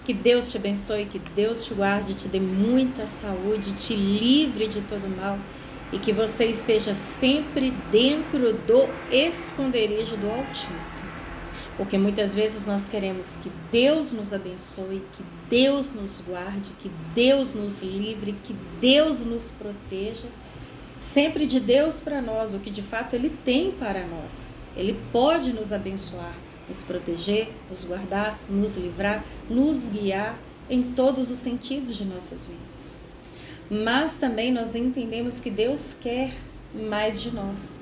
Que Deus te abençoe, que Deus te guarde, te dê muita saúde, te livre de todo mal e que você esteja sempre dentro do esconderijo do Altíssimo. Porque muitas vezes nós queremos que Deus nos abençoe, que Deus nos guarde, que Deus nos livre, que Deus nos proteja. Sempre de Deus para nós, o que de fato Ele tem para nós. Ele pode nos abençoar, nos proteger, nos guardar, nos livrar, nos guiar em todos os sentidos de nossas vidas. Mas também nós entendemos que Deus quer mais de nós.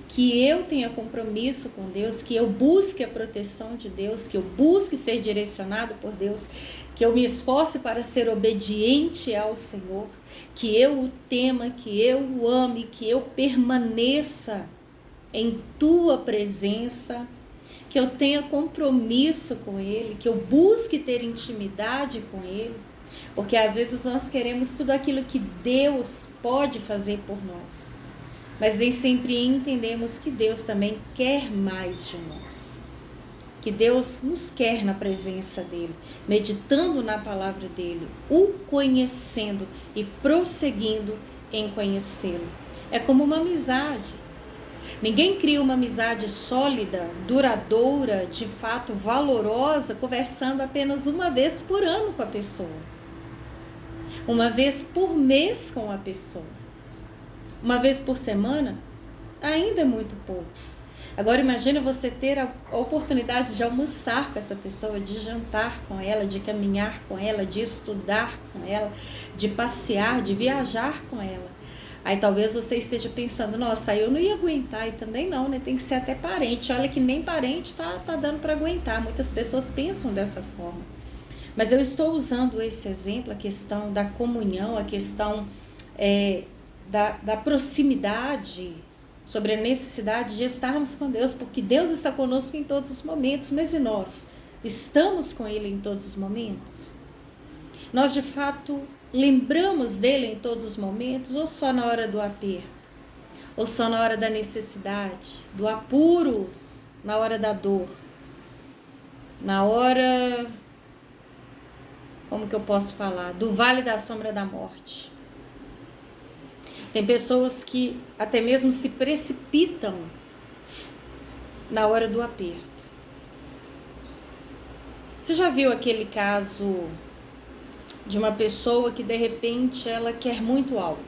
Que eu tenha compromisso com Deus, que eu busque a proteção de Deus, que eu busque ser direcionado por Deus, que eu me esforce para ser obediente ao Senhor, que eu o tema, que eu o ame, que eu permaneça em tua presença, que eu tenha compromisso com Ele, que eu busque ter intimidade com Ele, porque às vezes nós queremos tudo aquilo que Deus pode fazer por nós, mas nem sempre entendemos que Deus também quer mais de nós, que Deus nos quer na presença dEle, meditando na palavra dEle, o conhecendo e prosseguindo em conhecê-lo. É como uma amizade. Ninguém cria uma amizade sólida, duradoura, de fato valorosa, conversando apenas uma vez por ano com a pessoa, uma vez por mês com a pessoa. Uma vez por semana, ainda é muito pouco. Agora imagine você ter a oportunidade de almoçar com essa pessoa, de jantar com ela, de caminhar com ela, de estudar com ela, de passear, de viajar com ela. Aí talvez você esteja pensando, nossa, eu não ia aguentar, e também não, né? Tem que ser até parente. Olha que nem parente tá dando para aguentar. Muitas pessoas pensam dessa forma. Mas eu estou usando esse exemplo, a questão da comunhão, a questão da proximidade, sobre a necessidade de estarmos com Deus, porque Deus está conosco em todos os momentos, mas e nós? Estamos com Ele em todos os momentos? Nós de fato lembramos dele em todos os momentos, ou só na hora do aperto? Ou só na hora da necessidade, do apuros, na hora da dor? Na hora, como que eu posso falar? Do vale da sombra da morte. Tem pessoas que até mesmo se precipitam na hora do aperto. Você já viu aquele caso de uma pessoa que de repente ela quer muito algo?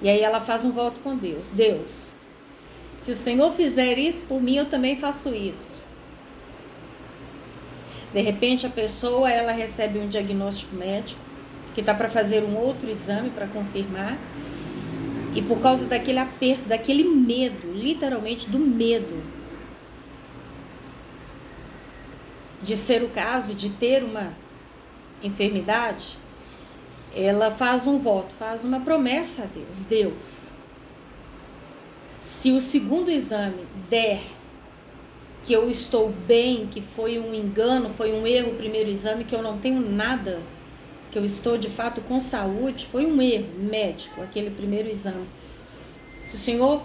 E aí ela faz um voto com Deus. Deus, se o Senhor fizer isso por mim, eu também faço isso. De repente a pessoa ela recebe um diagnóstico médico, que está para fazer um outro exame para confirmar, e por causa daquele aperto, daquele medo, literalmente do medo de ser o caso, de ter uma enfermidade, ela faz um voto, faz uma promessa a Deus. Deus, se o segundo exame der que eu estou bem, que foi um engano, foi um erro o primeiro exame, que eu não tenho nada, que eu estou de fato com saúde, foi um erro médico, aquele primeiro exame. Se o Senhor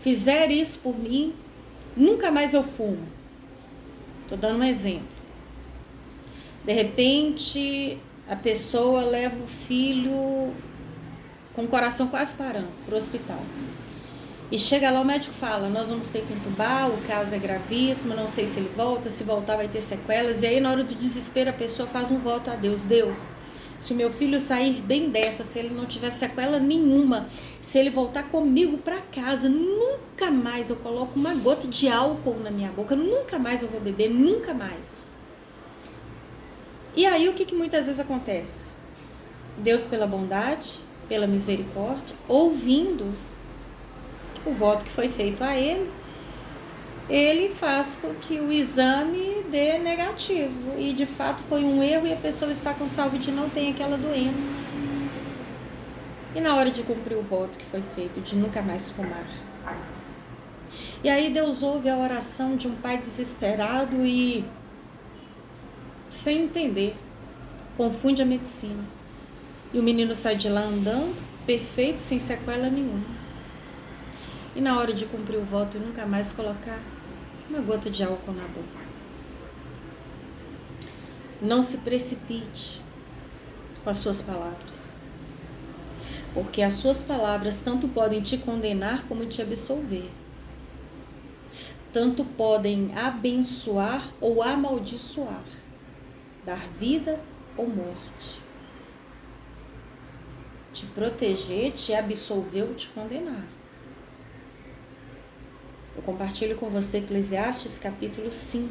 fizer isso por mim, nunca mais eu fumo. Estou dando um exemplo. De repente, a pessoa leva o filho com o coração quase parando para o hospital. E chega lá, o médico fala, nós vamos ter que entubar, o caso é gravíssimo, não sei se ele volta, se voltar vai ter sequelas. E aí na hora do desespero a pessoa faz um voto a Deus. Deus, se o meu filho sair bem dessa, se ele não tiver sequela nenhuma, se ele voltar comigo para casa, nunca mais eu coloco uma gota de álcool na minha boca, nunca mais eu vou beber, nunca mais. E aí o que muitas vezes acontece? Deus, pela bondade, pela misericórdia, ouvindo o voto que foi feito a ele, ele faz com que o exame dê negativo. E de fato foi um erro e a pessoa está com saúde e não tem aquela doença. E na hora de cumprir o voto que foi feito, de nunca mais fumar. E aí Deus ouve a oração de um pai desesperado e sem entender, confunde a medicina. E o menino sai de lá andando, perfeito, sem sequela nenhuma. E na hora de cumprir o voto e nunca mais colocar uma gota de álcool na boca. Não se precipite com as suas palavras. Porque as suas palavras tanto podem te condenar como te absolver. Tanto podem abençoar ou amaldiçoar. Dar vida ou morte. Te proteger, te absolver ou te condenar. Eu compartilho com você Eclesiastes capítulo 5,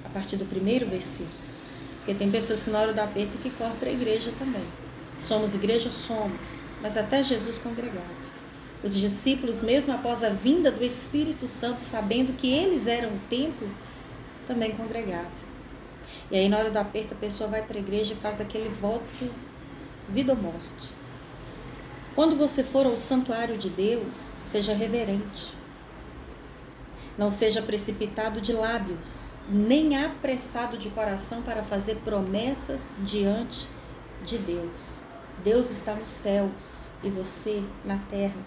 a partir do 1º versículo. Porque tem pessoas que na hora do aperto que correm para a igreja também. Somos igreja? Somos. Mas até Jesus congregava. Os discípulos, mesmo após a vinda do Espírito Santo, sabendo que eles eram o templo, também congregavam. E aí na hora do aperto a pessoa vai para a igreja e faz aquele voto vida ou morte. Quando você for ao santuário de Deus, seja reverente. Não seja precipitado de lábios, nem apressado de coração para fazer promessas diante de Deus. Deus está nos céus e você na terra.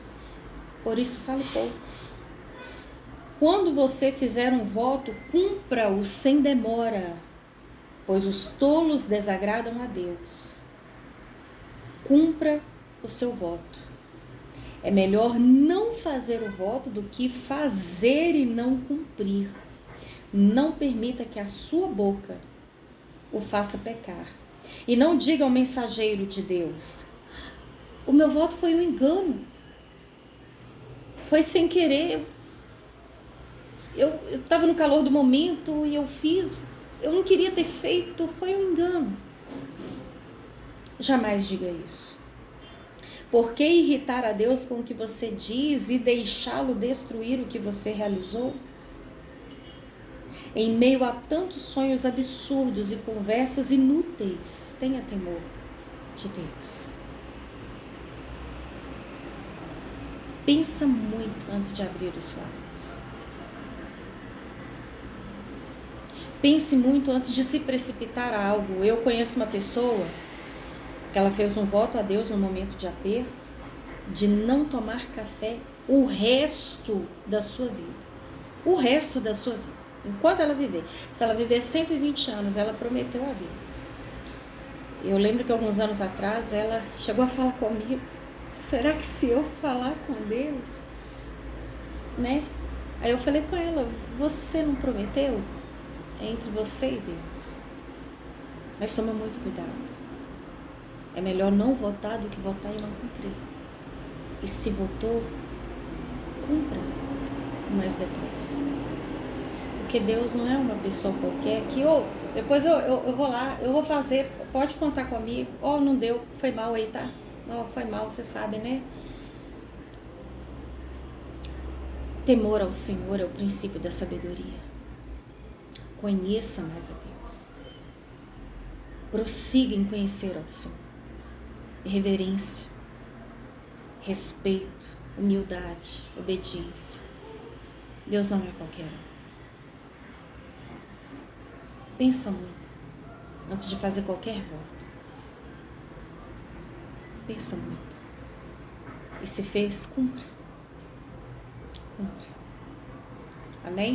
Por isso fale pouco. Quando você fizer um voto, cumpra-o sem demora, pois os tolos desagradam a Deus. Cumpra o seu voto. É melhor não fazer o voto do que fazer e não cumprir. Não permita que a sua boca o faça pecar. E não diga ao mensageiro de Deus: o meu voto foi um engano. Foi sem querer. Eu estava no calor do momento e eu fiz. Eu não queria ter feito, foi um engano. Jamais diga isso. Por que irritar a Deus com o que você diz e deixá-lo destruir o que você realizou? Em meio a tantos sonhos absurdos e conversas inúteis, tenha temor de Deus. Pensa muito antes de abrir os lábios. Pense muito antes de se precipitar a algo. Eu conheço uma pessoa que ela fez um voto a Deus no momento de aperto, de não tomar café o resto da sua vida. O resto da sua vida. Enquanto ela viver. Se ela viver 120 anos, ela prometeu a Deus. Eu lembro que alguns anos atrás, ela chegou a falar comigo: será que se eu falar com Deus, né? Aí eu falei com ela: você não prometeu? É entre você e Deus. Mas toma muito cuidado. É melhor não votar do que votar e não cumprir. E se votou, cumpra o mais depressa. Porque Deus não é uma pessoa qualquer que, depois eu vou lá, eu vou fazer, pode contar comigo. Não deu, foi mal aí, tá? Foi mal, você sabe, né? Temor ao Senhor é o princípio da sabedoria. Conheça mais a Deus. Prossiga em conhecer ao Senhor. Reverência, respeito, humildade, obediência. Deus não é qualquer um. Pensa muito antes de fazer qualquer voto. Pensa muito. E se fez, cumpra. Cumpra. Amém?